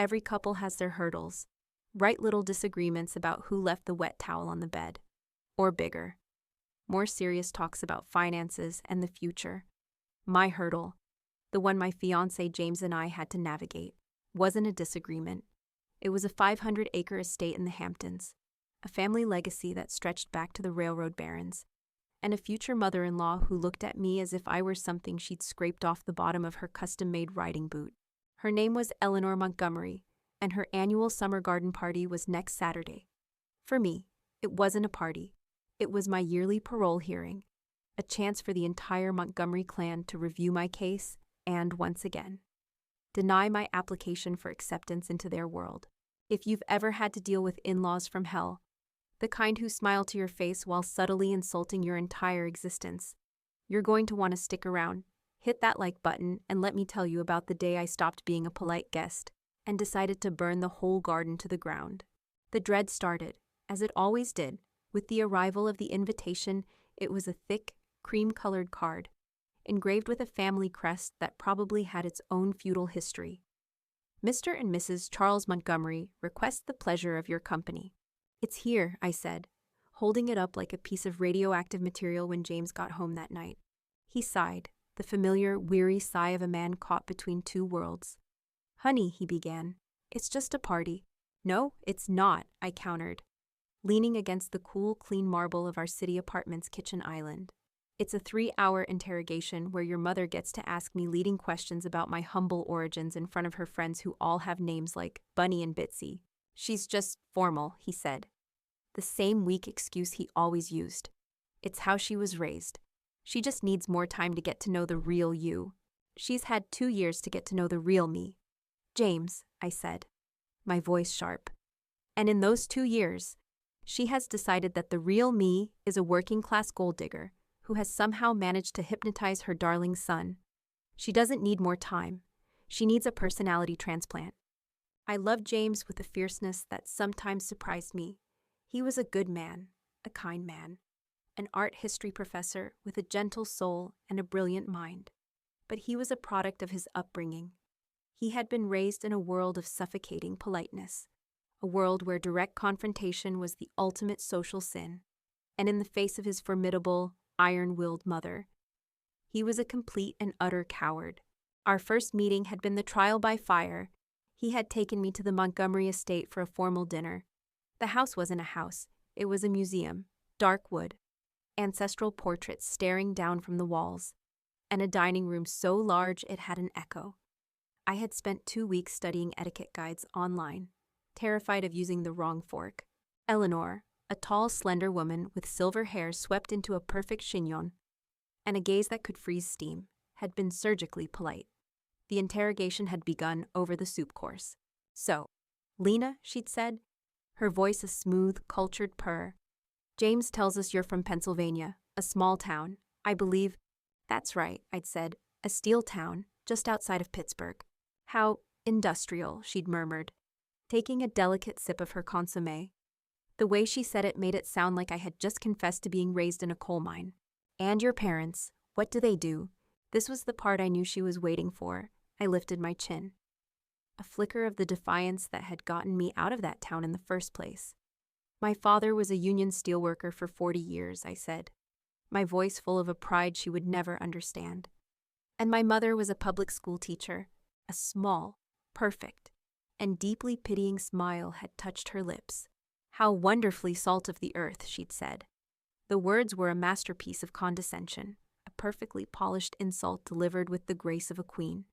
Every couple has their hurdles, right little disagreements about who left the wet towel on the bed. Or bigger, more serious talks about finances and the future. My hurdle, the one my fiancé James and I had to navigate, wasn't a disagreement. It was a 500-acre estate in the Hamptons, a family legacy that stretched back to the railroad barons, and a future mother-in-law who looked at me as if I were something she'd scraped off the bottom of her custom-made riding boot. Her name was Eleanor Montgomery, and her annual summer garden party was next Saturday. For me, it wasn't a party. It was my yearly parole hearing, a chance for the entire Montgomery clan to review my case and, once again, deny my application for acceptance into their world. If you've ever had to deal with in-laws from hell, the kind who smile to your face while subtly insulting your entire existence, you're going to want to stick around. Hit that like button and let me tell you about the day I stopped being a polite guest and decided to burn the whole garden to the ground. The dread started, as it always did, with the arrival of the invitation. It was a thick, cream-colored card, engraved with a family crest that probably had its own feudal history. Mr. and Mrs. Charles Montgomery request the pleasure of your company. It's here, I said, holding it up like a piece of radioactive material when James got home that night. He sighed, the familiar, weary sigh of a man caught between two worlds. Honey, he began, it's just a party. No, it's not, I countered, leaning against the cool, clean marble of our city apartment's kitchen island. It's a 3-hour interrogation where your mother gets to ask me leading questions about my humble origins in front of her friends who all have names like Bunny and Bitsy. She's just formal, he said. The same weak excuse he always used. It's how she was raised. She just needs more time to get to know the real you. She's had 2 years to get to know the real me. James, I said, my voice sharp. And in those 2 years, she has decided that the real me is a working-class gold digger who has somehow managed to hypnotize her darling son. She doesn't need more time. She needs a personality transplant. I loved James with a fierceness that sometimes surprised me. He was a good man, a kind man, an art history professor with a gentle soul and a brilliant mind. But he was a product of his upbringing. He had been raised in a world of suffocating politeness, a world where direct confrontation was the ultimate social sin, and in the face of his formidable, iron-willed mother, he was a complete and utter coward. Our first meeting had been the trial by fire. He had taken me to the Montgomery estate for a formal dinner. The house wasn't a house, it was a museum, dark wood, ancestral portraits staring down from the walls, and a dining room so large it had an echo. I had spent 2 weeks studying etiquette guides online, terrified of using the wrong fork. Eleanor, a tall, slender woman with silver hair swept into a perfect chignon, and a gaze that could freeze steam, had been surgically polite. The interrogation had begun over the soup course. So, Lena, she'd said, her voice a smooth, cultured purr. James tells us you're from Pennsylvania, a small town. I believe. That's right, I'd said, a steel town, just outside of Pittsburgh. How industrial, she'd murmured, taking a delicate sip of her consommé. The way she said it made it sound like I had just confessed to being raised in a coal mine. And your parents, what do they do? This was the part I knew she was waiting for. I lifted my chin. A flicker of the defiance that had gotten me out of that town in the first place. My father was a union steelworker for 40 years, I said, my voice full of a pride she would never understand. And my mother was a public school teacher. A small, perfect, and deeply pitying smile had touched her lips. How wonderfully salt of the earth, she'd said. The words were a masterpiece of condescension, a perfectly polished insult delivered with the grace of a queen.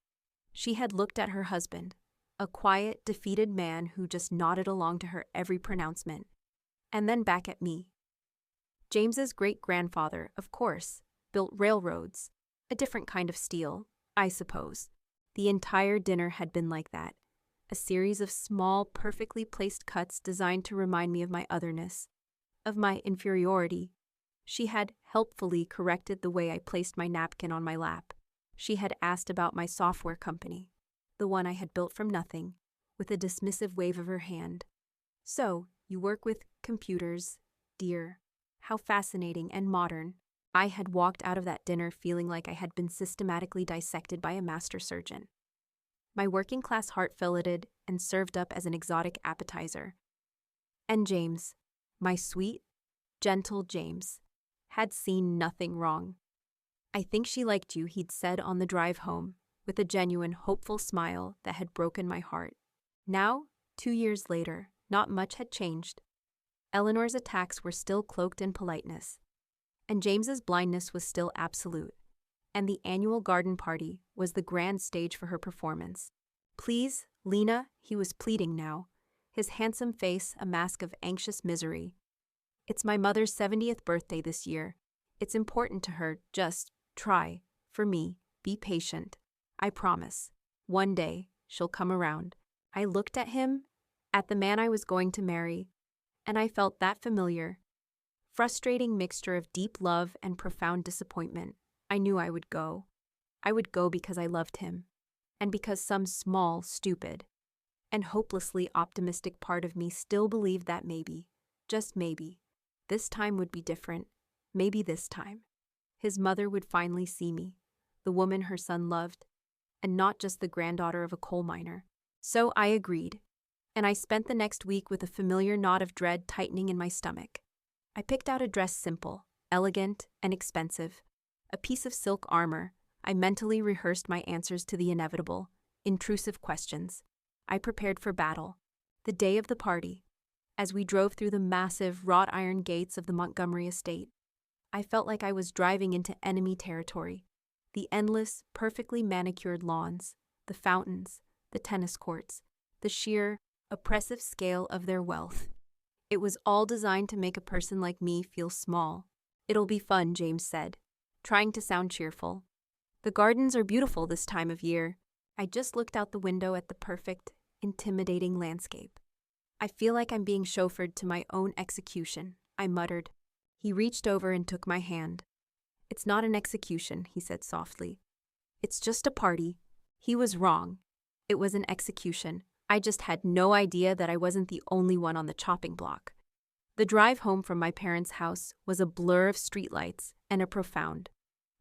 She had looked at her husband, a quiet, defeated man who just nodded along to her every pronouncement, and then back at me. James's great-grandfather, of course, built railroads, a different kind of steel, I suppose. The entire dinner had been like that, a series of small, perfectly placed cuts designed to remind me of my otherness, of my inferiority. She had helpfully corrected the way I placed my napkin on my lap. She had asked about my software company, the one I had built from nothing, with a dismissive wave of her hand. So, you work with computers, dear. How fascinating and modern. I had walked out of that dinner feeling like I had been systematically dissected by a master surgeon. My working-class heart filleted and served up as an exotic appetizer. And James, my sweet, gentle James, had seen nothing wrong. "I think she liked you," he'd said on the drive home, with a genuine, hopeful smile that had broken my heart. Now, 2 years later, not much had changed. Eleanor's attacks were still cloaked in politeness, and James's blindness was still absolute, and the annual garden party was the grand stage for her performance. "Please, Lena," he was pleading now, his handsome face a mask of anxious misery. "It's my mother's 70th birthday this year. It's important to her. Just try, for me, be patient. I promise. One day, she'll come around." I looked at him, at the man I was going to marry, and I felt that familiar, frustrating mixture of deep love and profound disappointment. I knew I would go. I would go because I loved him, and because some small, stupid, and hopelessly optimistic part of me still believed that maybe, just maybe, this time would be different. Maybe this time, his mother would finally see me, the woman her son loved, and not just the granddaughter of a coal miner. So I agreed, and I spent the next week with a familiar knot of dread tightening in my stomach. I picked out a dress simple, elegant, and expensive, a piece of silk armor. I mentally rehearsed my answers to the inevitable, intrusive questions. I prepared for battle. The day of the party, as we drove through the massive wrought iron gates of the Montgomery estate, I felt like I was driving into enemy territory. The endless, perfectly manicured lawns, the fountains, the tennis courts, the sheer, oppressive scale of their wealth. It was all designed to make a person like me feel small. "It'll be fun," James said, trying to sound cheerful. "The gardens are beautiful this time of year." I just looked out the window at the perfect, intimidating landscape. "I feel like I'm being chauffeured to my own execution," I muttered. He reached over and took my hand. "It's not an execution," he said softly. "It's just a party." He was wrong. It was an execution. I just had no idea that I wasn't the only one on the chopping block. The drive home from my parents' house was a blur of streetlights and a profound,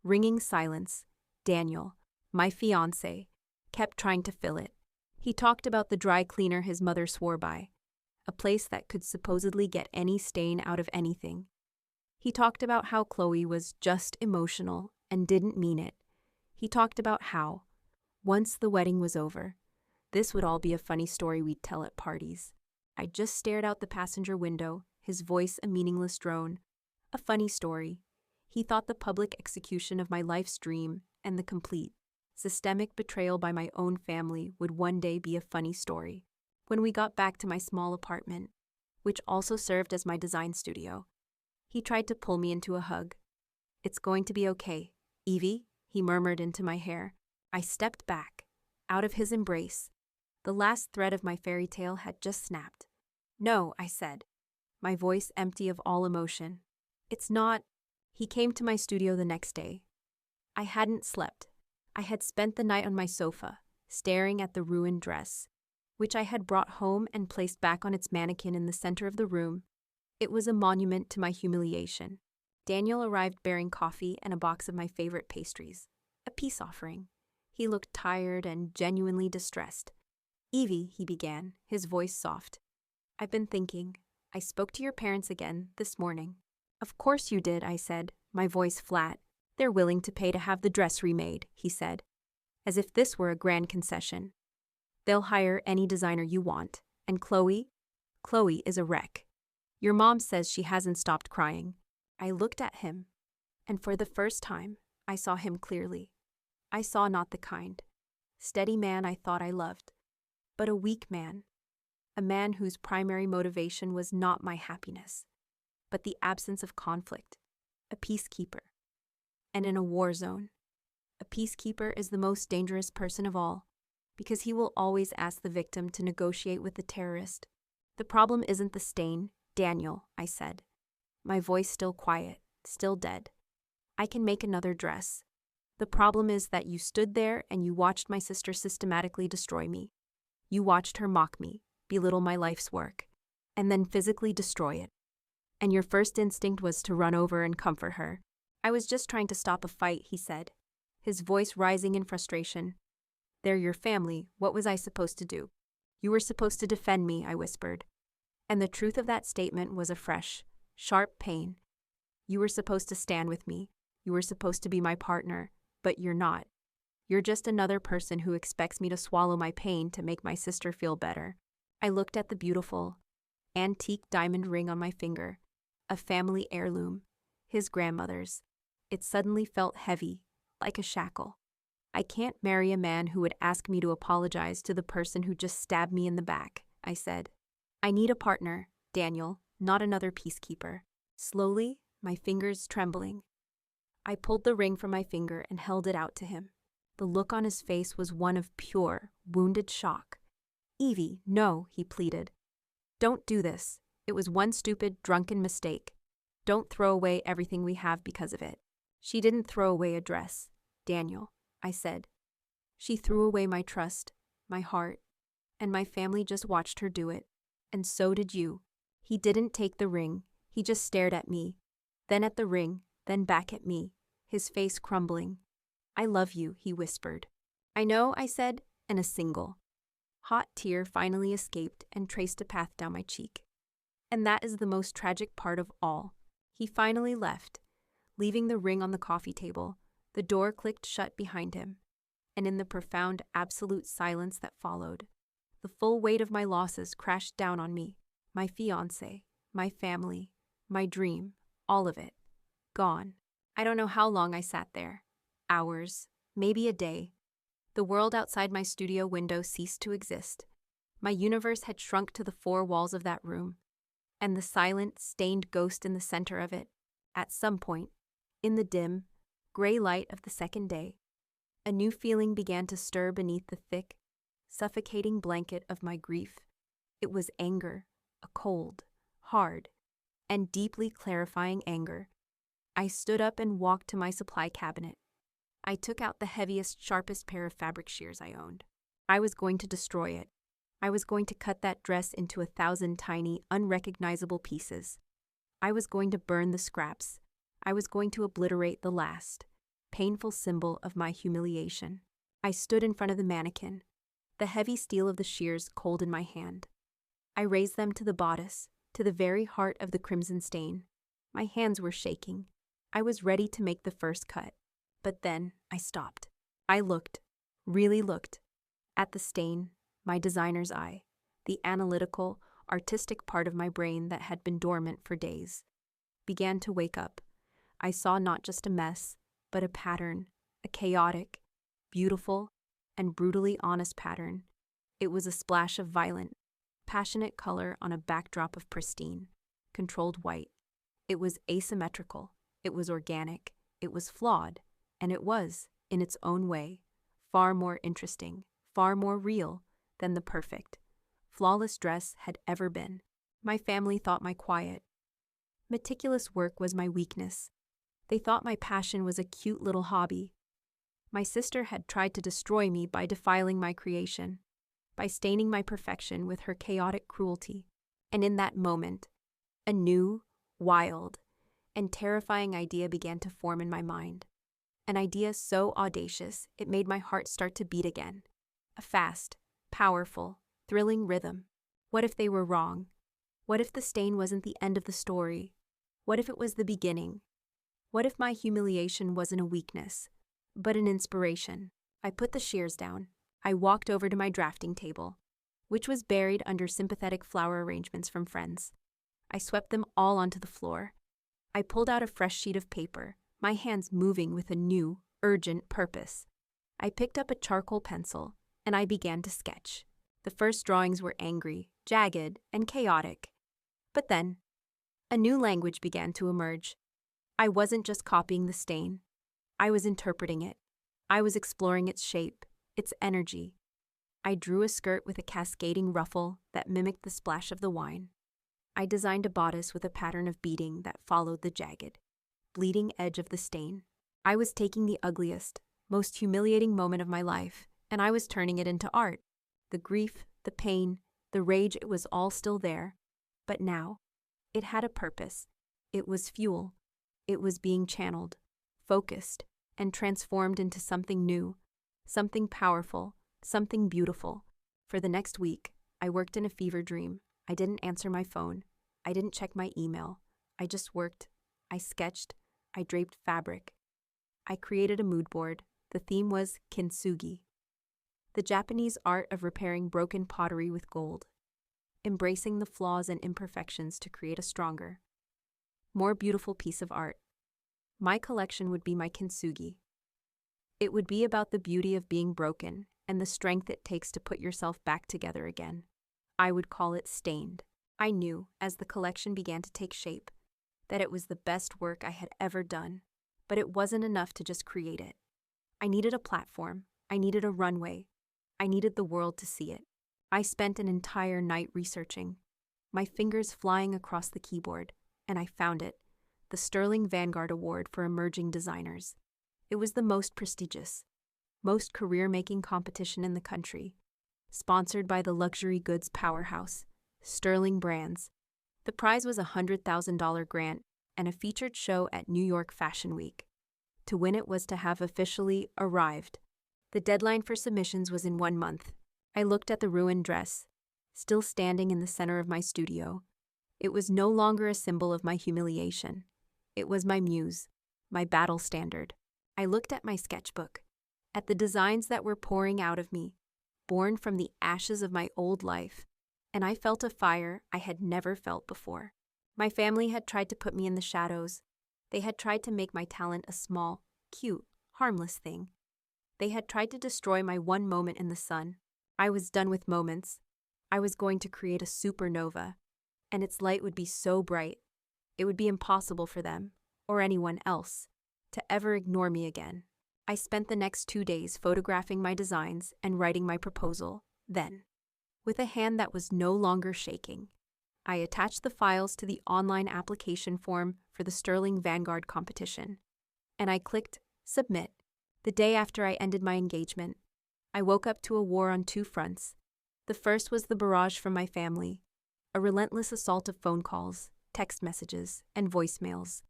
ringing silence. Daniel, my fiancé, kept trying to fill it. He talked about the dry cleaner his mother swore by, a place that could supposedly get any stain out of anything. He talked about how Chloe was just emotional and didn't mean it. He talked about how, once the wedding was over, this would all be a funny story we'd tell at parties. I just stared out the passenger window, his voice a meaningless drone. A funny story. He thought the public execution of my life's dream and the complete, systemic betrayal by my own family would one day be a funny story. When we got back to my small apartment, which also served as my design studio, he tried to pull me into a hug. "It's going to be okay, Evie," he murmured into my hair. I stepped back, out of his embrace. The last thread of my fairy tale had just snapped. "No," I said, my voice empty of all emotion. "It's not." He came to my studio the next day. I hadn't slept. I had spent the night on my sofa, staring at the ruined dress, which I had brought home and placed back on its mannequin in the center of the room. It was a monument to my humiliation. Daniel arrived bearing coffee and a box of my favorite pastries, a peace offering. He looked tired and genuinely distressed. "Evie," he began, his voice soft. "I've been thinking. I spoke to your parents again this morning." "Of course you did," I said, my voice flat. "They're willing to pay to have the dress remade," he said, as if this were a grand concession. "They'll hire any designer you want. And Chloe is a wreck. Your mom says she hasn't stopped crying." I looked at him, and for the first time, I saw him clearly. I saw not the kind, steady man I thought I loved, but a weak man, a man whose primary motivation was not my happiness, but the absence of conflict, a peacekeeper. And in a war zone, a peacekeeper is the most dangerous person of all, because he will always ask the victim to negotiate with the terrorist. "The problem isn't the stain, Daniel," I said, my voice still quiet, still dead. "I can make another dress. The problem is that you stood there and you watched my sister systematically destroy me. You watched her mock me, belittle my life's work, and then physically destroy it. And your first instinct was to run over and comfort her." "I was just trying to stop a fight," he said, his voice rising in frustration. "They're your family. What was I supposed to do?" You were supposed to defend me, I whispered. And the truth of that statement was a fresh, sharp pain. You were supposed to stand with me. You were supposed to be my partner, but you're not. You're just another person who expects me to swallow my pain to make my sister feel better. I looked at the beautiful, antique diamond ring on my finger, a family heirloom, his grandmother's. It suddenly felt heavy, like a shackle. I can't marry a man who would ask me to apologize to the person who just stabbed me in the back, I said. I need a partner, Daniel, not another peacekeeper. Slowly, my fingers trembling, I pulled the ring from my finger and held it out to him. The look on his face was one of pure, wounded shock. Evie, no, he pleaded. Don't do this. It was one stupid, drunken mistake. Don't throw away everything we have because of it. She didn't throw away a dress, Daniel, I said. She threw away my trust, my heart, and my family just watched her do it. And so did you. He didn't take the ring. He just stared at me, then at the ring, then back at me, his face crumbling. I love you, he whispered. I know, I said, and a single hot tear finally escaped and traced a path down my cheek. And that is the most tragic part of all. He finally left, leaving the ring on the coffee table. The door clicked shut behind him, and in the profound, absolute silence that followed, the full weight of my losses crashed down on me. My fiancé, my family, my dream, all of it, gone. I don't know how long I sat there. Hours, maybe a day. The world outside my studio window ceased to exist. My universe had shrunk to the four walls of that room, and the silent, stained ghost in the center of it, at some point, in the dim, gray light of the second day, a new feeling began to stir beneath the thick, suffocating blanket of my grief. It was anger, a cold, hard, and deeply clarifying anger. I stood up and walked to my supply cabinet. I took out the heaviest, sharpest pair of fabric shears I owned. I was going to destroy it. I was going to cut that dress into 1,000 tiny, unrecognizable pieces. I was going to burn the scraps. I was going to obliterate the last, painful symbol of my humiliation. I stood in front of the mannequin, the heavy steel of the shears cold in my hand. I raised them to the bodice, to the very heart of the crimson stain. My hands were shaking. I was ready to make the first cut. But then I stopped. I looked, really looked, at the stain, my designer's eye, the analytical, artistic part of my brain that had been dormant for days, began to wake up. I saw not just a mess, but a pattern, a chaotic, beautiful, and brutally honest pattern. It was a splash of violent, passionate color on a backdrop of pristine, controlled white. It was asymmetrical, it was organic, it was flawed, and it was, in its own way, far more interesting, far more real than the perfect, flawless dress had ever been. My family thought my quiet, meticulous work was my weakness. They thought my passion was a cute little hobby. My sister had tried to destroy me by defiling my creation, by staining my perfection with her chaotic cruelty. And in that moment, a new, wild, and terrifying idea began to form in my mind. An idea so audacious, it made my heart start to beat again. A fast, powerful, thrilling rhythm. What if they were wrong? What if the stain wasn't the end of the story? What if it was the beginning? What if my humiliation wasn't a weakness, but an inspiration? I put the shears down. I walked over to my drafting table, which was buried under sympathetic flower arrangements from friends. I swept them all onto the floor. I pulled out a fresh sheet of paper, my hands moving with a new, urgent purpose. I picked up a charcoal pencil, and I began to sketch. The first drawings were angry, jagged, and chaotic. But then, a new language began to emerge. I wasn't just copying the stain. I was interpreting it. I was exploring its shape, its energy. I drew a skirt with a cascading ruffle that mimicked the splash of the wine. I designed a bodice with a pattern of beading that followed the jagged, bleeding edge of the stain. I was taking the ugliest, most humiliating moment of my life, and I was turning it into art. The grief, the pain, the rage, it was all still there. But now, it had a purpose. It was fuel. It was being channeled, focused, and transformed into something new, something powerful, something beautiful. For the next week, I worked in a fever dream. I didn't answer my phone. I didn't check my email. I just worked. I sketched. I draped fabric. I created a mood board. The theme was kintsugi, the Japanese art of repairing broken pottery with gold, embracing the flaws and imperfections to create a stronger, more beautiful piece of art. My collection would be my kintsugi. It would be about the beauty of being broken and the strength it takes to put yourself back together again. I would call it Stained. I knew, as the collection began to take shape, that it was the best work I had ever done, but it wasn't enough to just create it. I needed a platform. I needed a runway. I needed the world to see it. I spent an entire night researching, my fingers flying across the keyboard, and I found it, the Sterling Vanguard Award for Emerging Designers. It was the most prestigious, most career-making competition in the country, sponsored by the luxury goods powerhouse, Sterling Brands. The prize was a $100,000 grant and a featured show at New York Fashion Week. To win it was to have officially arrived. The deadline for submissions was in 1 month. I looked at the ruined dress, still standing in the center of my studio. It was no longer a symbol of my humiliation. It was my muse, my battle standard. I looked at my sketchbook, at the designs that were pouring out of me, born from the ashes of my old life, and I felt a fire I had never felt before. My family had tried to put me in the shadows. They had tried to make my talent a small, cute, harmless thing. They had tried to destroy my one moment in the sun. I was done with moments. I was going to create a supernova, and its light would be so bright, it would be impossible for them, or anyone else, to ever ignore me again. I spent the next 2 days photographing my designs and writing my proposal. Then, with a hand that was no longer shaking, I attached the files to the online application form for the Sterling Vanguard competition, and I clicked Submit. The day after I ended my engagement, I woke up to a war on 2 fronts. The first was the barrage from my family, a relentless assault of phone calls, text messages, and voicemails.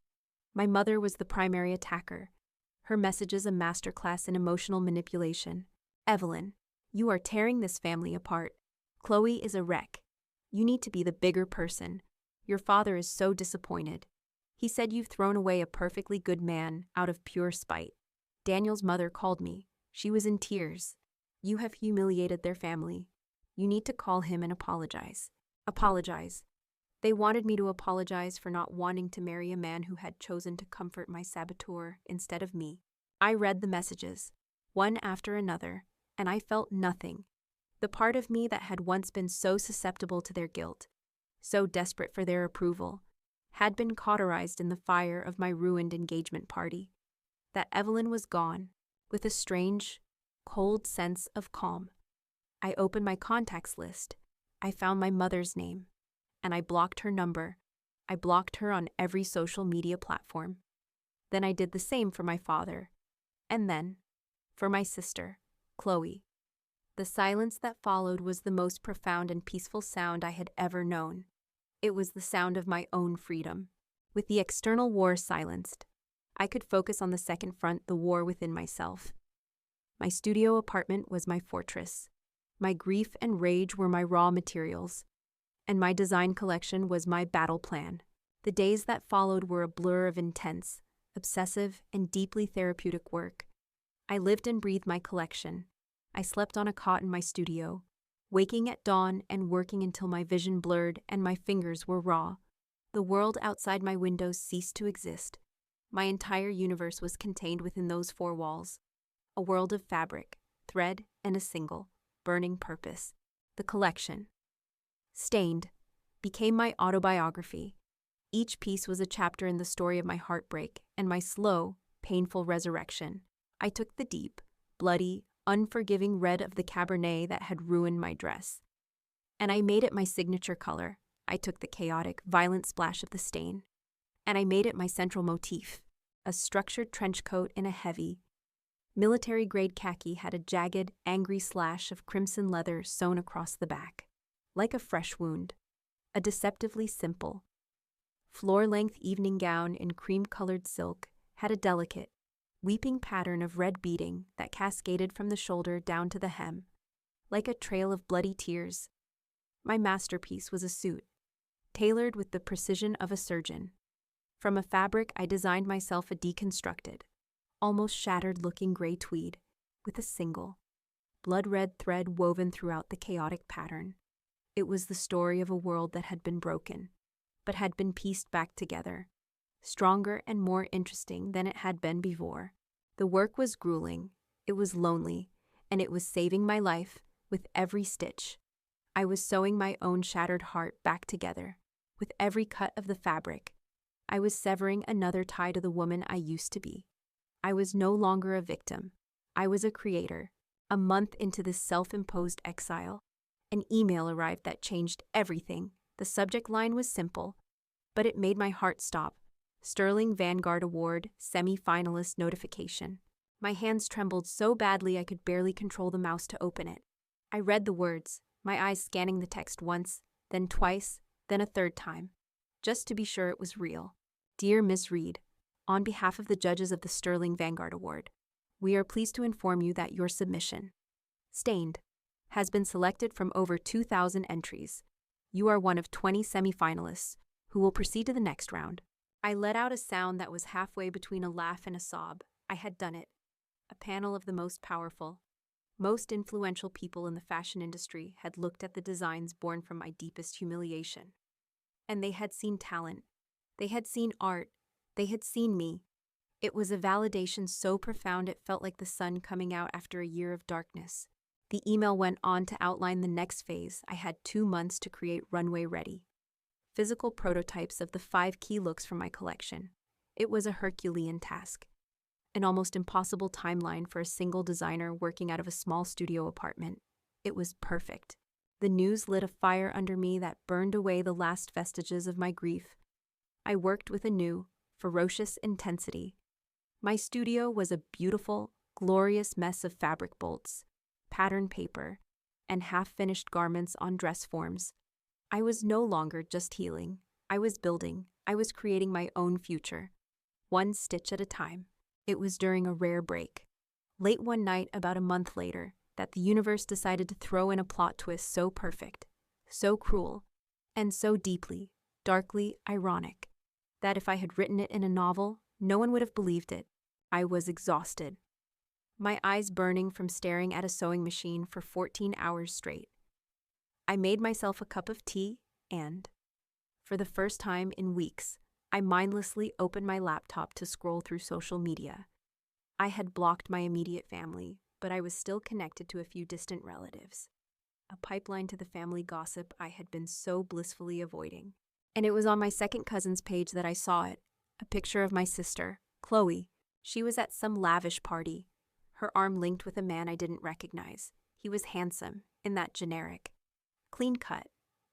My mother was the primary attacker, her messages a masterclass in emotional manipulation. "Evelyn, you are tearing this family apart. Chloe is a wreck. You need to be the bigger person. Your father is so disappointed. He said you've thrown away a perfectly good man out of pure spite." Daniel's mother called me. She was in tears. "You have humiliated their family. You need to call him and apologize." Apologize. They wanted me to apologize for not wanting to marry a man who had chosen to comfort my saboteur instead of me. I read the messages, one after another, and I felt nothing. The part of me that had once been so susceptible to their guilt, so desperate for their approval, had been cauterized in the fire of my ruined engagement party. That Evelyn was gone, with a strange, cold sense of calm. I opened my contacts list. I found my mother's name, and I blocked her number. I blocked her on every social media platform. Then I did the same for my father, and then for my sister, Chloe. The silence that followed was the most profound and peaceful sound I had ever known. It was the sound of my own freedom. With the external war silenced, I could focus on the second front, the war within myself. My studio apartment was my fortress. My grief and rage were my raw materials, and my design collection was my battle plan. The days that followed were a blur of intense, obsessive, and deeply therapeutic work. I lived and breathed my collection. I slept on a cot in my studio, waking at dawn and working until my vision blurred and my fingers were raw. The world outside my windows ceased to exist. My entire universe was contained within those 4 walls, a world of fabric, thread, and a single, burning purpose. The collection, Stained, became my autobiography. Each piece was a chapter in the story of my heartbreak and my slow, painful resurrection. I took the deep, bloody, unforgiving red of the Cabernet that had ruined my dress, and I made it my signature color. I took the chaotic, violent splash of the stain, and I made it my central motif. A structured trench coat in a heavy, military-grade khaki had a jagged, angry slash of crimson leather sewn across the back, like a fresh wound. A deceptively simple, floor-length evening gown in cream-colored silk had a delicate, weeping pattern of red beading that cascaded from the shoulder down to the hem, like a trail of bloody tears. My masterpiece was a suit, tailored with the precision of a surgeon. From a fabric, I designed myself a deconstructed, almost shattered-looking gray tweed, with a single, blood-red thread woven throughout the chaotic pattern. It was the story of a world that had been broken, but had been pieced back together, stronger and more interesting than it had been before. The work was grueling, it was lonely, and it was saving my life with every stitch. I was sewing my own shattered heart back together. With every cut of the fabric, I was severing another tie to the woman I used to be. I was no longer a victim. I was a creator. A month into this self-imposed exile, an email arrived that changed everything. The subject line was simple, but it made my heart stop. Sterling Vanguard Award semi-finalist notification. My hands trembled so badly I could barely control the mouse to open it. I read the words, my eyes scanning the text once, then twice, then a third time, just to be sure it was real. Dear Ms. Reed, on behalf of the judges of the Sterling Vanguard Award, we are pleased to inform you that your submission, Stained, has been selected from over 2,000 entries. You are one of 20 semi-finalists who will proceed to the next round. I let out a sound that was halfway between a laugh and a sob. I had done it. A panel of the most powerful, most influential people in the fashion industry had looked at the designs born from my deepest humiliation. And they had seen talent. They had seen art. They had seen me. It was a validation so profound it felt like the sun coming out after a year of darkness. The email went on to outline the next phase. I had 2 months to create runway ready. Physical prototypes of the 5 key looks from my collection. It was a Herculean task. An almost impossible timeline for a single designer working out of a small studio apartment. It was perfect. The news lit a fire under me that burned away the last vestiges of my grief. I worked with a new, ferocious intensity. My studio was a beautiful, glorious mess of fabric bolts, pattern paper, and half-finished garments on dress forms. I was no longer just healing. I was building. I was creating my own future, one stitch at a time. It was during a rare break, late one night about a month later, that the universe decided to throw in a plot twist so perfect, so cruel, and so deeply, darkly ironic, that if I had written it in a novel, no one would have believed it. I was exhausted, my eyes burning from staring at a sewing machine for 14 hours straight. I made myself a cup of tea and, for the first time in weeks, I mindlessly opened my laptop to scroll through social media. I had blocked my immediate family, but I was still connected to a few distant relatives. A pipeline to the family gossip I had been so blissfully avoiding. And it was on my second cousin's page that I saw it, a picture of my sister, Chloe. She was at some lavish party, her arm linked with a man I didn't recognize. He was handsome, in that generic, clean-cut,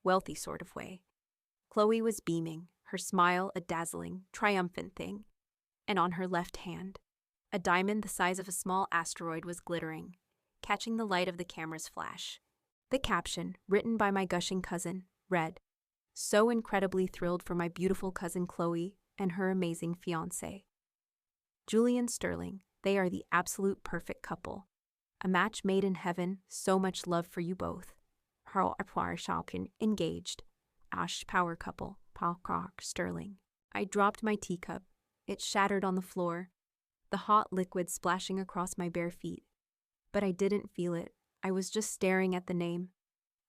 wealthy sort of way. Chloe was beaming, her smile a dazzling, triumphant thing, and on her left hand, a diamond the size of a small asteroid was glittering, catching the light of the camera's flash. The caption, written by my gushing cousin, read, "So incredibly thrilled for my beautiful cousin Chloe and her amazing fiancé. Julian Sterling, they are the absolute perfect couple. A match made in heaven, so much love for you both. Harl Apwar Shalkin, engaged. Ash power couple, Paul Croc Sterling." I dropped my teacup. It shattered on the floor, the hot liquid splashing across my bare feet. But I didn't feel it. I was just staring at the name.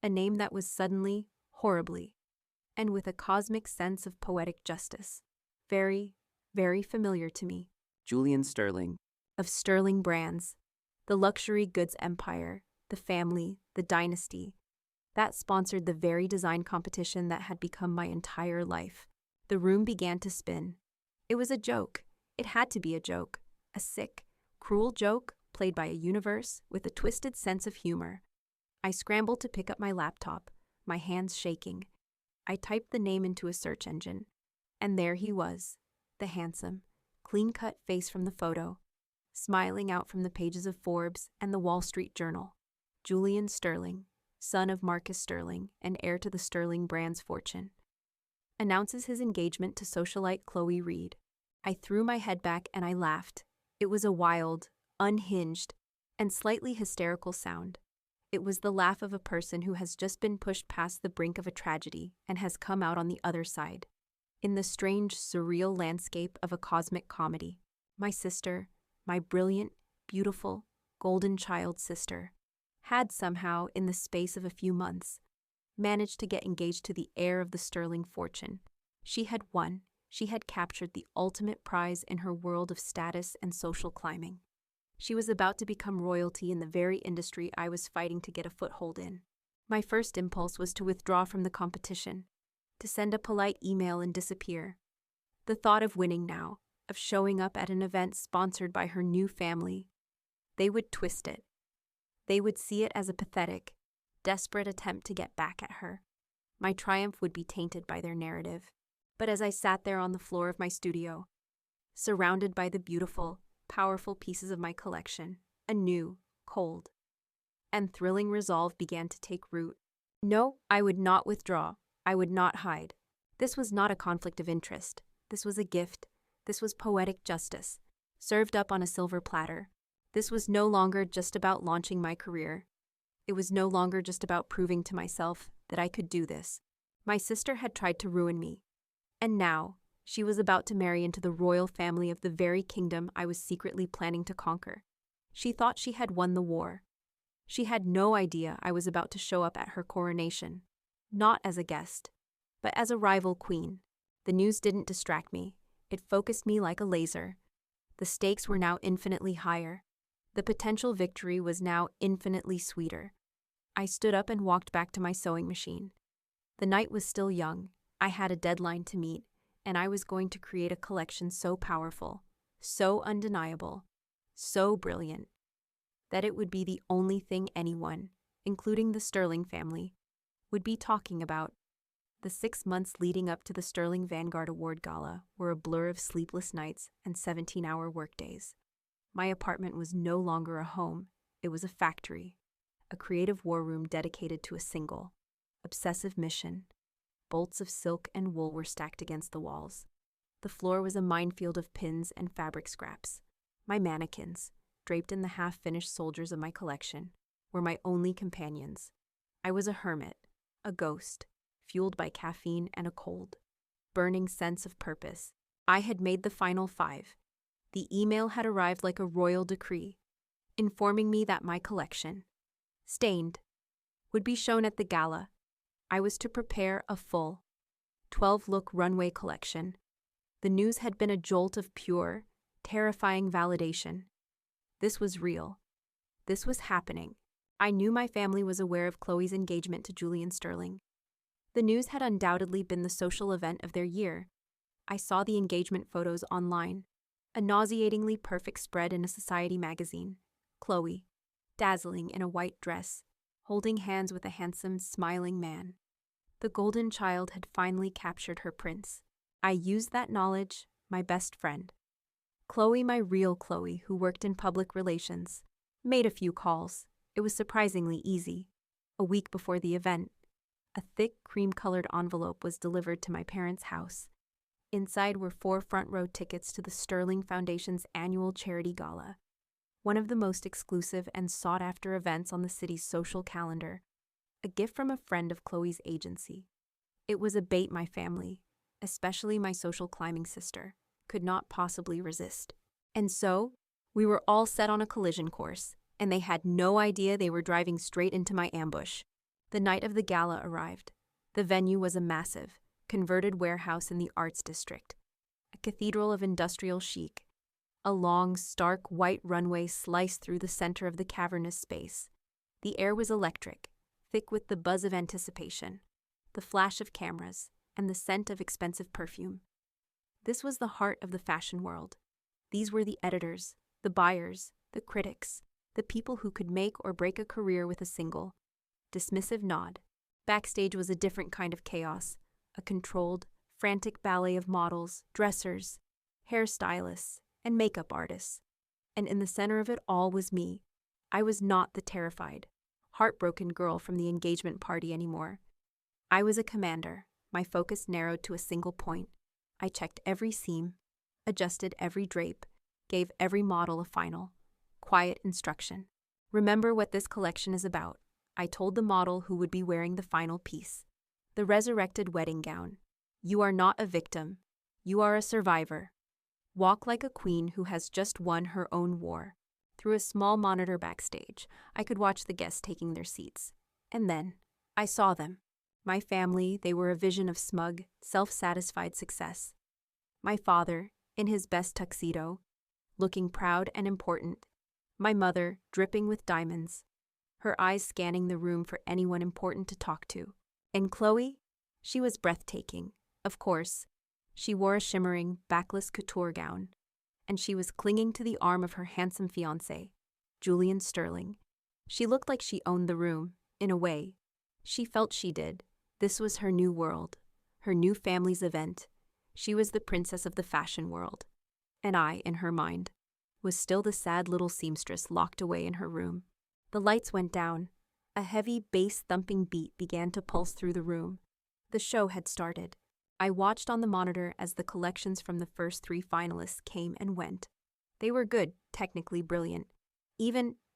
A name that was suddenly, horribly, and with a cosmic sense of poetic justice, very, very familiar to me. Julian Sterling. Of Sterling Brands, the luxury goods empire, the family, the dynasty, that sponsored the very design competition that had become my entire life. The room began to spin. It was a joke. It had to be a joke. A sick, cruel joke played by a universe with a twisted sense of humor. I scrambled to pick up my laptop, my hands shaking. I typed the name into a search engine, and there he was, the handsome, clean-cut face from the photo, smiling out from the pages of Forbes and the Wall Street Journal. Julian Sterling, son of Marcus Sterling and heir to the Sterling Brands fortune, announces his engagement to socialite Chloe Reed. I threw my head back and I laughed. It was a wild, unhinged, and slightly hysterical sound. It was the laugh of a person who has just been pushed past the brink of a tragedy and has come out on the other side. In the strange, surreal landscape of a cosmic comedy, my sister, my brilliant, beautiful, golden child sister, had somehow, in the space of a few months, managed to get engaged to the heir of the sterling fortune. She had won. She had captured the ultimate prize in her world of status and social climbing. She was about to become royalty in the very industry I was fighting to get a foothold in. My first impulse was to withdraw from the competition, to send a polite email and disappear. The thought of winning now, of showing up at an event sponsored by her new family, they would twist it. They would see it as a pathetic, desperate attempt to get back at her. My triumph would be tainted by their narrative. But as I sat there on the floor of my studio, surrounded by the beautiful, powerful pieces of my collection, a new, cold, and thrilling resolve began to take root. No, I would not withdraw. I would not hide. This was not a conflict of interest. This was a gift. This was poetic justice, served up on a silver platter. This was no longer just about launching my career. It was no longer just about proving to myself that I could do this. My sister had tried to ruin me, and now she was about to marry into the royal family of the very kingdom I was secretly planning to conquer. She thought she had won the war. She had no idea I was about to show up at her coronation, not as a guest, but as a rival queen. The news didn't distract me. It focused me like a laser. The stakes were now infinitely higher. The potential victory was now infinitely sweeter. I stood up and walked back to my sewing machine. The night was still young. I had a deadline to meet, and I was going to create a collection so powerful, so undeniable, so brilliant, that it would be the only thing anyone, including the Sterling family, would be talking about. The 6 months leading up to the Sterling Vanguard Award Gala were a blur of sleepless nights and 17-hour workdays. My apartment was no longer a home, it was a factory, a creative war room dedicated to a single, obsessive mission. Bolts of silk and wool were stacked against the walls. The floor was a minefield of pins and fabric scraps. My mannequins, draped in the half-finished soldiers of my collection, were my only companions. I was a hermit, a ghost, fueled by caffeine and a cold, burning sense of purpose. I had made the final 5. The email had arrived like a royal decree, informing me that my collection, stained, would be shown at the gala. I was to prepare a full, 12-look runway collection. The news had been a jolt of pure, terrifying validation. This was real. This was happening. I knew my family was aware of Chloe's engagement to Julian Sterling. The news had undoubtedly been the social event of their year. I saw the engagement photos online, a nauseatingly perfect spread in a society magazine. Chloe, dazzling in a white dress, holding hands with a handsome, smiling man. The golden child had finally captured her prince. I used that knowledge, my best friend. Chloe, my real Chloe, who worked in public relations, made a few calls. It was surprisingly easy. A week before the event, a thick, cream-colored envelope was delivered to my parents' house. Inside were 4 front-row tickets to the Sterling Foundation's annual charity gala, one of the most exclusive and sought-after events on the city's social calendar, a gift from a friend of Chloe's agency. It was a bait my family, especially my social climbing sister, could not possibly resist. And so, we were all set on a collision course, and they had no idea they were driving straight into my ambush. The night of the gala arrived. The venue was a massive, converted warehouse in the Arts District, a cathedral of industrial chic. A long, stark white runway sliced through the center of the cavernous space. The air was electric, thick with the buzz of anticipation, the flash of cameras, and the scent of expensive perfume. This was the heart of the fashion world. These were the editors, the buyers, the critics, the people who could make or break a career with a single, dismissive nod. Backstage was a different kind of chaos, a controlled, frantic ballet of models, dressers, hairstylists, and makeup artists. And in the center of it all was me. I was not the terrified, heartbroken girl from the engagement party anymore. I was a commander, my focus narrowed to a single point. I checked every seam, adjusted every drape, gave every model a final, quiet instruction. Remember what this collection is about. I told the model who would be wearing the final piece. The resurrected wedding gown. You are not a victim. You are a survivor. Walk like a queen who has just won her own war. Through a small monitor backstage, I could watch the guests taking their seats. And then, I saw them. My family, they were a vision of smug, self-satisfied success. My father, in his best tuxedo, looking proud and important. My mother, dripping with diamonds, her eyes scanning the room for anyone important to talk to. And Chloe? She was breathtaking, of course. She wore a shimmering, backless couture gown, and she was clinging to the arm of her handsome fiancé, Julian Sterling. She looked like she owned the room, in a way. She felt she did. This was her new world, her new family's event. She was the princess of the fashion world. And I, in her mind, was still the sad little seamstress locked away in her room. The lights went down. A heavy, bass-thumping beat began to pulse through the room. The show had started. I watched on the monitor as the collections from the first 3 finalists came and went. They were good, technically brilliant.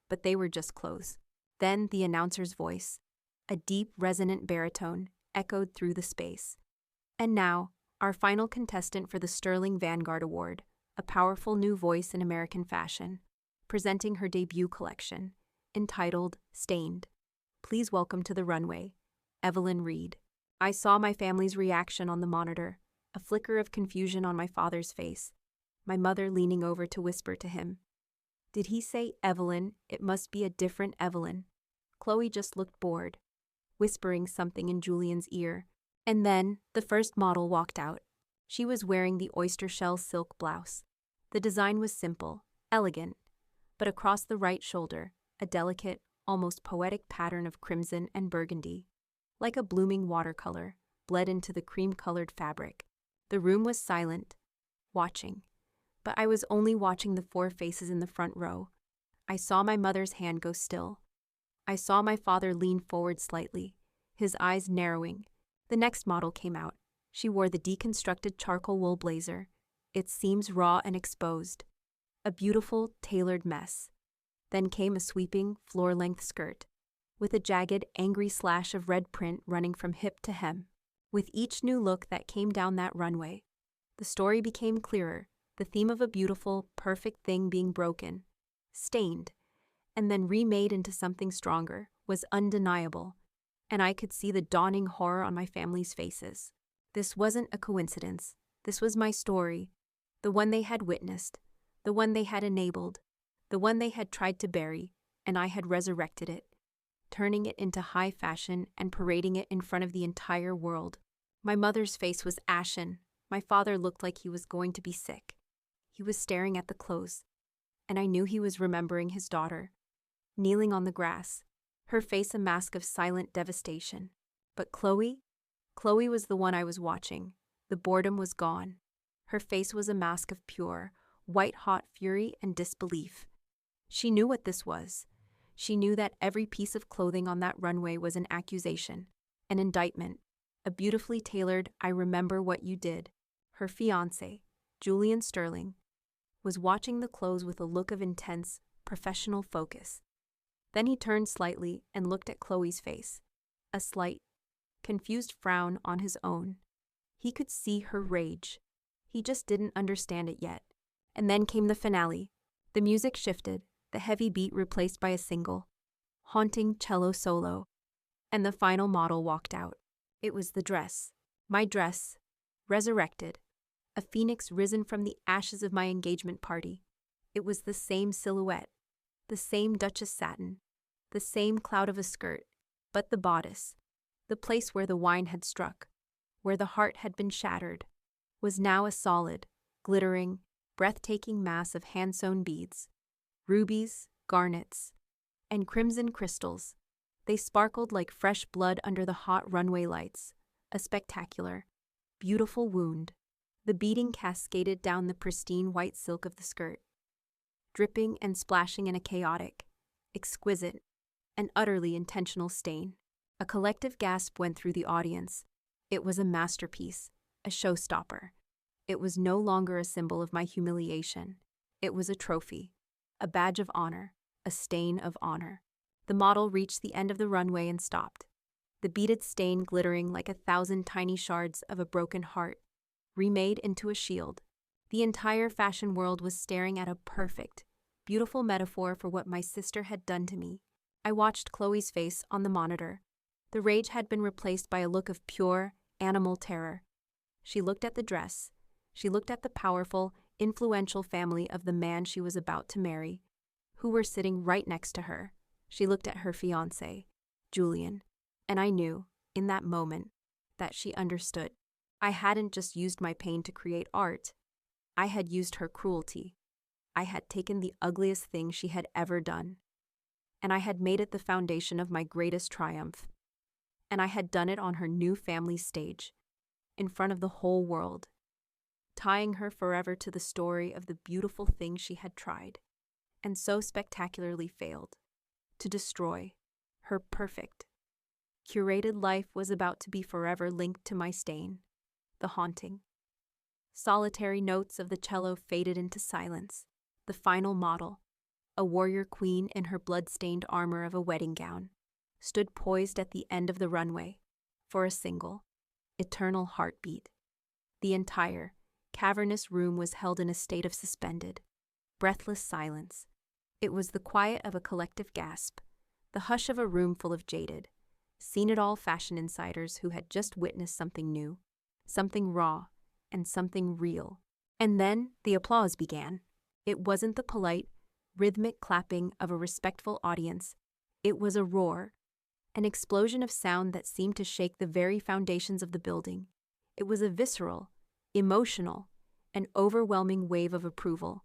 But they were just clothes. Then the announcer's voice, a deep, resonant baritone, echoed through the space. And now, our final contestant for the Sterling Vanguard Award, a powerful new voice in American fashion, presenting her debut collection, entitled Stained. Please welcome to the runway, Evelyn Reed. I saw my family's reaction on the monitor, a flicker of confusion on my father's face, my mother leaning over to whisper to him. Did he say Evelyn? It must be a different Evelyn. Chloe just looked bored, whispering something in Julian's ear. And then, the first model walked out. She was wearing the oyster shell silk blouse. The design was simple, elegant, but across the right shoulder, a delicate, almost poetic pattern of crimson and burgundy, like a blooming watercolor, bled into the cream-colored fabric. The room was silent, watching. But I was only watching the 4 faces in the front row. I saw my mother's hand go still. I saw my father lean forward slightly, his eyes narrowing. The next model came out. She wore the deconstructed charcoal wool blazer, its seams raw and exposed. A beautiful, tailored mess. Then came a sweeping, floor-length skirt, with a jagged, angry slash of red print running from hip to hem. With each new look that came down that runway, the story became clearer, the theme of a beautiful, perfect thing being broken, stained, and then remade into something stronger, was undeniable, and I could see the dawning horror on my family's faces. This wasn't a coincidence. This was my story, the one they had witnessed, the one they had enabled, the one they had tried to bury, and I had resurrected it, turning it into high fashion and parading it in front of the entire world. My mother's face was ashen. My father looked like he was going to be sick. He was staring at the clothes, and I knew he was remembering his daughter, kneeling on the grass, her face a mask of silent devastation. But Chloe was the one I was watching. The boredom was gone. Her face was a mask of pure, white-hot fury and disbelief. She knew what this was. She knew that every piece of clothing on that runway was an accusation, an indictment, a beautifully tailored "I remember what you did." Her fiancé, Julian Sterling, was watching the clothes with a look of intense, professional focus. Then he turned slightly and looked at Chloe's face, a slight, confused frown on his own. He could see her rage. He just didn't understand it yet. And then came the finale. The music shifted, the heavy beat replaced by a single, haunting cello solo, and the final model walked out. It was the dress, my dress, resurrected, a phoenix risen from the ashes of my engagement party. It was the same silhouette, the same Duchess satin, the same cloud of a skirt, but the bodice, the place where the wine had struck, where the heart had been shattered, was now a solid, glittering, breathtaking mass of hand-sewn beads, rubies, garnets, and crimson crystals. They sparkled like fresh blood under the hot runway lights, a spectacular, beautiful wound. The beading cascaded down the pristine white silk of the skirt, dripping and splashing in a chaotic, exquisite, and utterly intentional stain. A collective gasp went through the audience. It was a masterpiece, a showstopper. It was no longer a symbol of my humiliation. It was a trophy, a badge of honor, a stain of honor. The model reached the end of the runway and stopped, the beaded stain glittering like 1,000 tiny shards of a broken heart, remade into a shield. The entire fashion world was staring at a perfect, beautiful metaphor for what my sister had done to me. I watched Chloe's face on the monitor. The rage had been replaced by a look of pure, animal terror. She looked at the dress. She looked at the powerful, influential family of the man she was about to marry, who were sitting right next to her. She looked at her fiancé, Julian, and I knew, in that moment, that she understood. I hadn't just used my pain to create art. I had used her cruelty. I had taken the ugliest thing she had ever done, and I had made it the foundation of my greatest triumph. And I had done it on her new family stage, in front of the whole world, tying her forever to the story of the beautiful thing she had tried, and so spectacularly failed, to destroy. Her perfect, curated life was about to be forever linked to my stain, the haunting. Solitary notes of the cello faded into silence. The final model, a warrior queen in her blood-stained armor of a wedding gown, stood poised at the end of the runway for a single, eternal heartbeat. The entire, cavernous room was held in a state of suspended, breathless silence. It was the quiet of a collective gasp, the hush of a room full of jaded, seen-it-all fashion insiders who had just witnessed something new, something raw, and something real. And then the applause began. It wasn't the polite, rhythmic clapping of a respectful audience. It was a roar, an explosion of sound that seemed to shake the very foundations of the building. It was a visceral, emotional, and overwhelming wave of approval.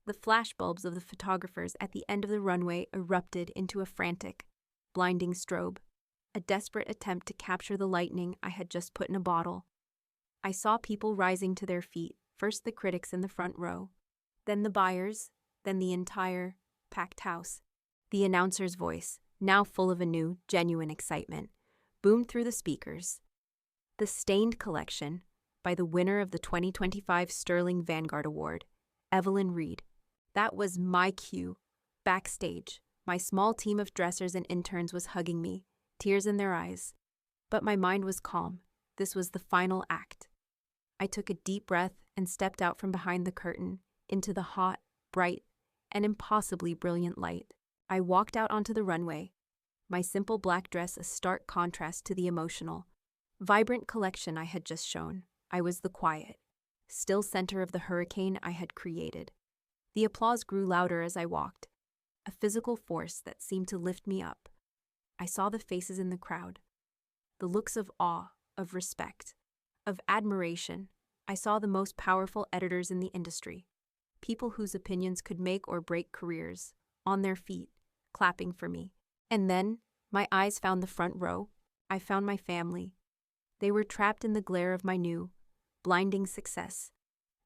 The flashbulbs of the photographers at the end of the runway erupted into a frantic, blinding strobe, a desperate attempt to capture the lightning I had just put in a bottle. I saw people rising to their feet, first the critics in the front row, then the buyers, then the entire, packed house. The announcer's voice, now full of a new, genuine excitement, boomed through the speakers. The Stained Collection, by the winner of the 2025 Sterling Vanguard Award, Evelyn Reed. That was my cue. Backstage, my small team of dressers and interns was hugging me, tears in their eyes. But my mind was calm. This was the final act. I took a deep breath and stepped out from behind the curtain into the hot, bright, and impossibly brilliant light. I walked out onto the runway, my simple black dress a stark contrast to the emotional, vibrant collection I had just shown. I was the quiet, still center of the hurricane I had created. The applause grew louder as I walked, a physical force that seemed to lift me up. I saw the faces in the crowd, the looks of awe, of respect, of admiration. I saw the most powerful editors in the industry, people whose opinions could make or break careers, on their feet, clapping for me. And then, my eyes found the front row. I found my family. They were trapped in the glare of my new, blinding success.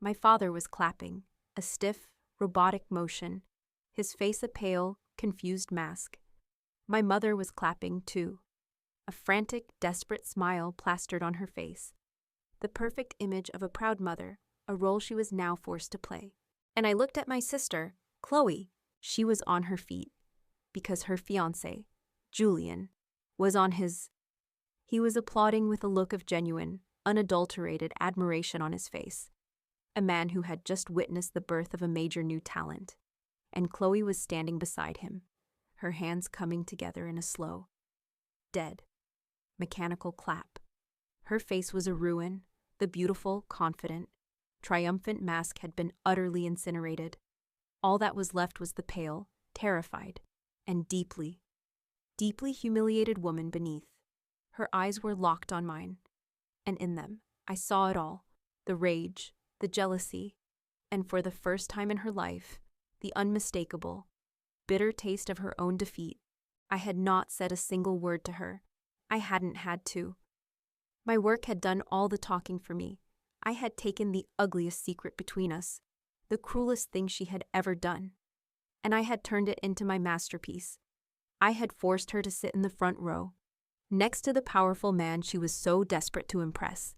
My father was clapping, a stiff, robotic motion, his face a pale, confused mask. My mother was clapping, too, a frantic, desperate smile plastered on her face. The perfect image of a proud mother, a role she was now forced to play. And I looked at my sister, Chloe. She was on her feet, because her fiancé, Julian, was on his. He was applauding with a look of genuine, unadulterated admiration on his face. A man who had just witnessed the birth of a major new talent. And Chloe was standing beside him, her hands coming together in a slow, dead, mechanical clap. Her face was a ruin. The beautiful, confident, triumphant mask had been utterly incinerated. All that was left was the pale, terrified, and deeply, deeply humiliated woman beneath. Her eyes were locked on mine, and in them I saw it all, the rage, the jealousy, and for the first time in her life, the unmistakable, bitter taste of her own defeat. I had not said a single word to her. I hadn't had to. My work had done all the talking for me. I had taken the ugliest secret between us, the cruelest thing she had ever done, and I had turned it into my masterpiece. I had forced her to sit in the front row, next to the powerful man she was so desperate to impress,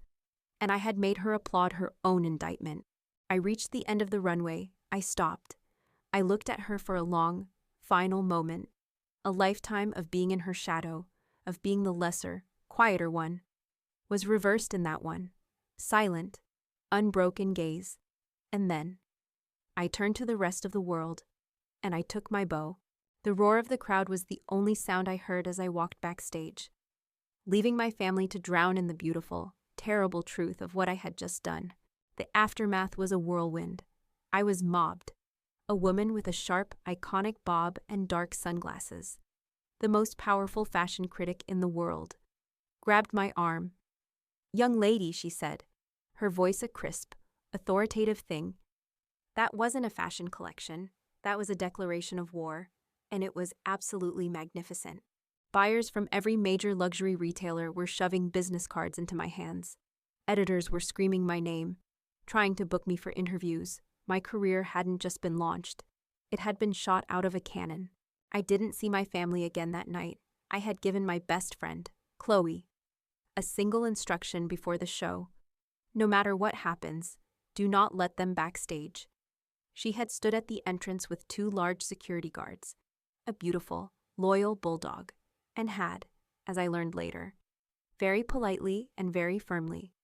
and I had made her applaud her own indictment. I reached the end of the runway. I stopped. I looked at her for a long, final moment, A lifetime of being in her shadow, of being the lesser, quieter one, was reversed in that one. Silent, unbroken gaze. And then I turned to the rest of the world, and I took my bow. The roar of the crowd was the only sound I heard as I walked backstage, leaving my family to drown in the beautiful, terrible truth of what I had just done. The aftermath was a whirlwind. I was mobbed. A woman with a sharp, iconic bob and dark sunglasses, the most powerful fashion critic in the world, grabbed my arm. "Young lady," she said, her voice a crisp, authoritative thing. That wasn't a fashion collection. That was a declaration of war, and it was absolutely magnificent. Buyers from every major luxury retailer were shoving business cards into my hands. Editors were screaming my name, trying to book me for interviews. My career hadn't just been launched. It had been shot out of a cannon. I didn't see my family again that night. I had given my best friend, Chloe, a single instruction before the show. No matter what happens, do not let them backstage. She had stood at the entrance with 2 large security guards, a beautiful, loyal bulldog, and had, as I learned later, very politely and very firmly,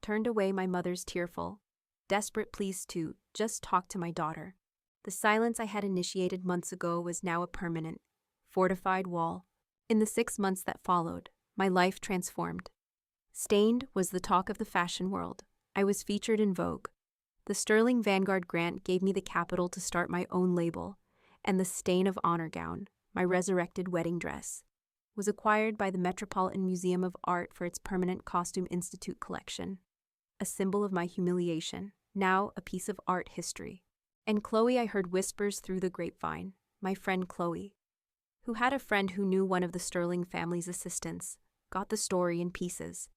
turned away my mother's tearful, desperate pleas to just talk to my daughter. The silence I had initiated months ago was now a permanent, fortified wall. In the 6 months that followed, my life transformed. Stained was the talk of the fashion world. I was featured in Vogue. The Sterling Vanguard grant gave me the capital to start my own label, and the Stain of Honor gown, my resurrected wedding dress, was acquired by the Metropolitan Museum of Art for its permanent Costume Institute collection, a symbol of my humiliation, now a piece of art history. And Chloe, I heard whispers through the grapevine, my friend Chloe, who had a friend who knew one of the Sterling family's assistants, got the story in pieces.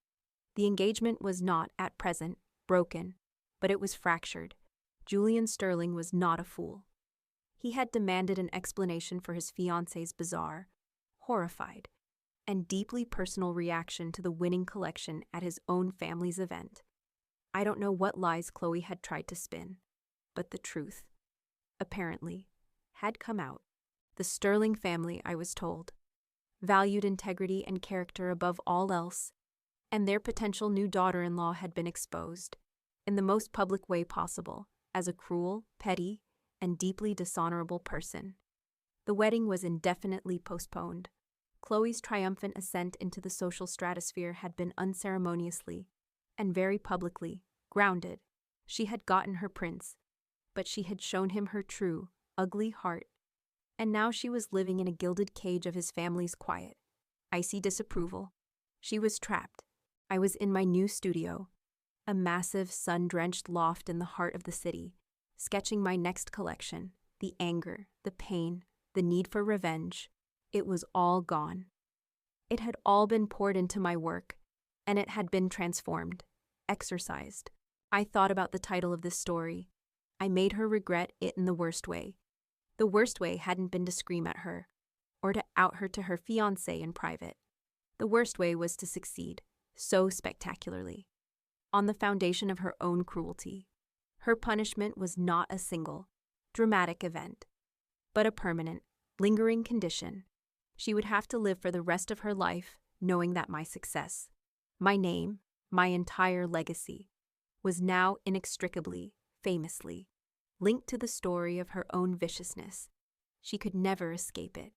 The engagement was not, at present, broken, but it was fractured. Julian Sterling was not a fool. He had demanded an explanation for his fiancée's bizarre, horrified, and deeply personal reaction to the winning collection at his own family's event. I don't know what lies Chloe had tried to spin, but the truth, apparently, had come out. The Sterling family, I was told, valued integrity and character above all else, and their potential new daughter-in-law had been exposed, in the most public way possible, as a cruel, petty, and deeply dishonorable person. The wedding was indefinitely postponed. Chloe's triumphant ascent into the social stratosphere had been unceremoniously, and very publicly, grounded. She had gotten her prince, but she had shown him her true, ugly heart, and now she was living in a gilded cage of his family's quiet, icy disapproval. She was trapped. I was in my new studio, a massive, sun-drenched loft in the heart of the city, sketching my next collection. The anger, the pain, the need for revenge, it was all gone. It had all been poured into my work, and it had been transformed, exorcised. I thought about the title of this story. I made her regret it in the worst way. The worst way hadn't been to scream at her, or to out her to her fiancé in private. The worst way was to succeed, so spectacularly, on the foundation of her own cruelty. Her punishment was not a single, dramatic event, but a permanent, lingering condition. She would have to live for the rest of her life knowing that my success, my name, my entire legacy, was now inextricably, famously, linked to the story of her own viciousness. She could never escape it.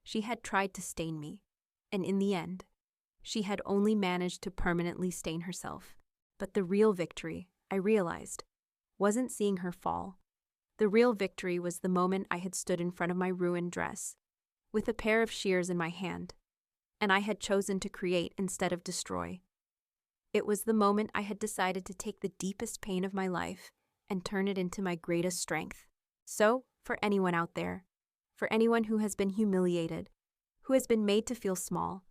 She had tried to stain me, and in the end, she had only managed to permanently stain herself. But the real victory, I realized, wasn't seeing her fall. The real victory was the moment I had stood in front of my ruined dress, with a pair of shears in my hand, and I had chosen to create instead of destroy. It was the moment I had decided to take the deepest pain of my life and turn it into my greatest strength. So, for anyone out there, for anyone who has been humiliated, who has been made to feel small,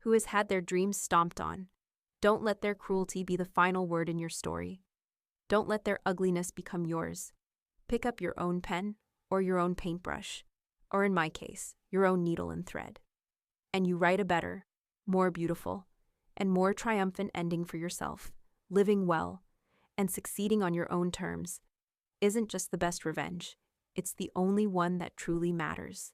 who has had their dreams stomped on, don't let their cruelty be the final word in your story. Don't let their ugliness become yours. Pick up your own pen or your own paintbrush, or in my case, your own needle and thread, and you write a better, more beautiful, and more triumphant ending for yourself. Living well and succeeding on your own terms isn't just the best revenge, it's the only one that truly matters.